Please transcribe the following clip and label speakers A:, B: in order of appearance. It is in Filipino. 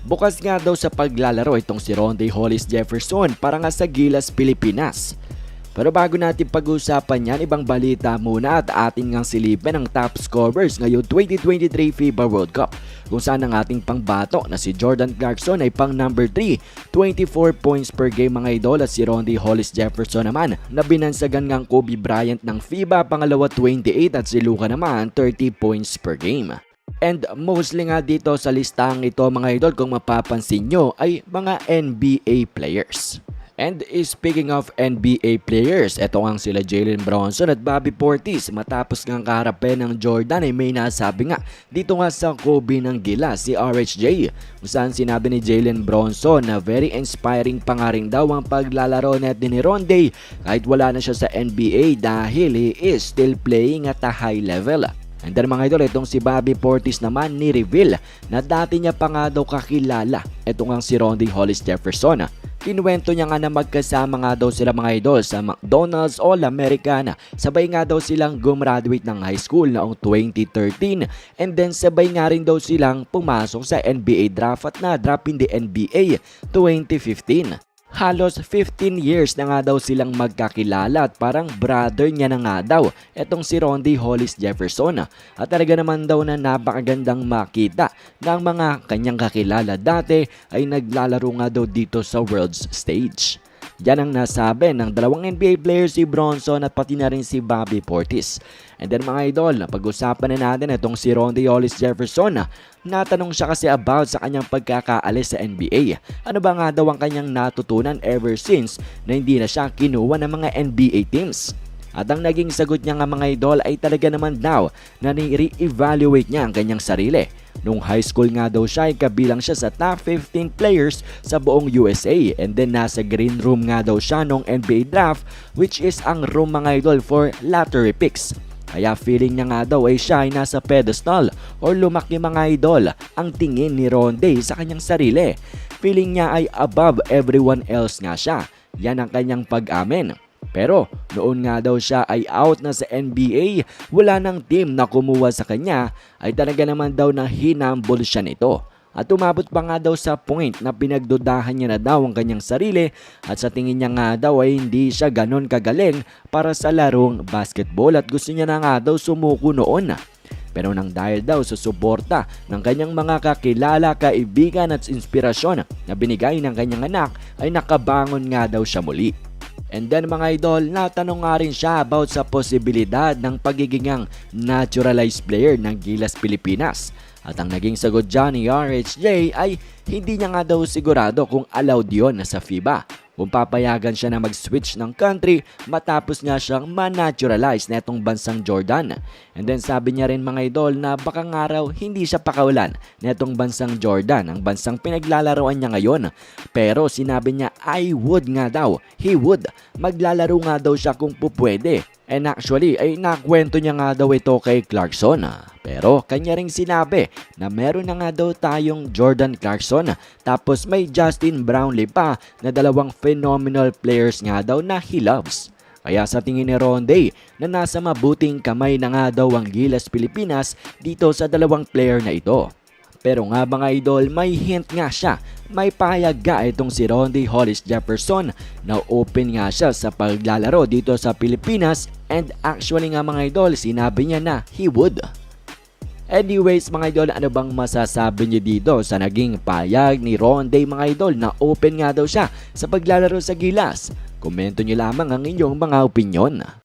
A: Bukas nga daw sa paglalaro itong si Ronde Hollis Jefferson para nga sa Gilas, Pilipinas. Pero bago natin pag-usapan yan, ibang balita muna at atin ngang silipin ang top scorers ngayong 2023 FIBA World Cup, kung saan ang ating pangbato na si Jordan Clarkson ay pang number 3, 24 points per game mga idol, at si Ronde Hollis Jefferson naman na binansagan ngang Kobe Bryant ng FIBA pangalawa 28 at si Luka naman 30 points per game. And mostly nga dito sa listang ito mga idol, kung mapapansin nyo, ay mga NBA players. And speaking of NBA players, eto nga sila Jalen Bronson at Bobby Portis. Matapos ngang kaharapin ng Jordan ay may nasabi nga dito nga sa Kobe ng Gilas, si RHJ, kung saan sinabi ni Jalen Bronson na very inspiring pa nga rin daw ang paglalaro natin ni Ronde kahit wala na siya sa NBA dahil he is still playing at a high level. And then mga idol, itong si Bobby Portis naman ni-reveal na dati niya pa nga daw kakilala itong ang si Ronde Hollis Jefferson. Kinuwento niya nga na magkasama nga daw sila mga idol sa McDonald's All-American. Sabay nga daw silang gumraduate ng high school noong 2013 and then sabay nga rin daw silang pumasok sa NBA draft at na-drop in the NBA 2015. Halos 15 years na nga daw silang magkakilala at parang brother niya na nga daw etong si Ronde Hollis Jefferson. At talaga naman daw na napakagandang makita na ang mga kanyang kakilala dati ay naglalaro nga daw dito sa world's stage. Yan ang nasabi ng dalawang NBA players, si Bronson at pati na rin si Bobby Portis. And then mga idol, pag-usapan na natin itong si Ronde Hollis Jefferson. Natanong siya kasi about sa kanyang pagkakaalis sa NBA. Ano ba nga daw ang kanyang natutunan ever since na hindi na siya kinuha ng mga NBA teams? At ang naging sagot niya nga mga idol ay talaga naman daw na ni-re-evaluate niya ang kanyang sarili. Nung high school nga daw siya ay kabilang siya sa top 15 players sa buong USA, and then nasa green room nga daw siya nung NBA draft, which is ang room mga idol for lottery picks. Kaya feeling niya nga daw ay siya ay nasa pedestal or lumaki mga idol ang tingin ni Ronde sa kanyang sarili. Feeling niya ay above everyone else nga siya. Yan ang kanyang pag-amin. Pero noon nga daw siya ay out na sa NBA, wala nang team na kumuha sa kanya, ay talaga naman daw na hinambol siya nito. At umabot pa nga daw sa point na pinagdudahan niya na daw ang kanyang sarili at sa tingin niya nga daw ay hindi siya ganon kagaling para sa larong basketball at gusto niya na nga daw sumuko noon. Pero nang dahil daw sa suporta ng kanyang mga kakilala, kaibigan at inspirasyon na binigay ng kanyang anak ay nakabangon nga daw siya muli. And then mga idol, natanong nga rin siya about sa posibilidad ng pagiging naturalized player ng Gilas, Pilipinas. At ang naging sagot dyan ni RHJ ay hindi niya nga daw sigurado kung allowed yon sa FIBA. Kung papayagan siya na mag-switch ng country matapos nga siyang ma-naturalize na itong bansang Jordan. And then sabi niya rin mga idol na baka nga raw hindi siya pakawalan na itong bansang Jordan, ang bansang pinaglalaroan niya ngayon. Pero sinabi niya I would nga daw, he would. Maglalaro nga daw siya kung pupwede. And actually ay nakwento niya nga daw ito kay Clarkson. Pero kanya ring sinabi na meron na nga daw tayong Jordan Clarkson tapos may Justin Brownlee pa na dalawang phenomenal players nga daw na he loves. Kaya sa tingin ni Ronde na nasa mabuting kamay na nga daw ang Gilas, Pilipinas dito sa dalawang player na ito. Pero nga mga idol, may hint nga siya, may pahayag nga itong si Ronde Hollis Jefferson na open nga siya sa paglalaro dito sa Pilipinas, and actually nga mga idol, sinabi niya na he would. Anyways mga idol, ano bang masasabi niyo dito sa naging pahayag ni Ronde mga idol na open nga daw siya sa paglalaro sa Gilas? Komento niyo lamang ang inyong mga opinyon.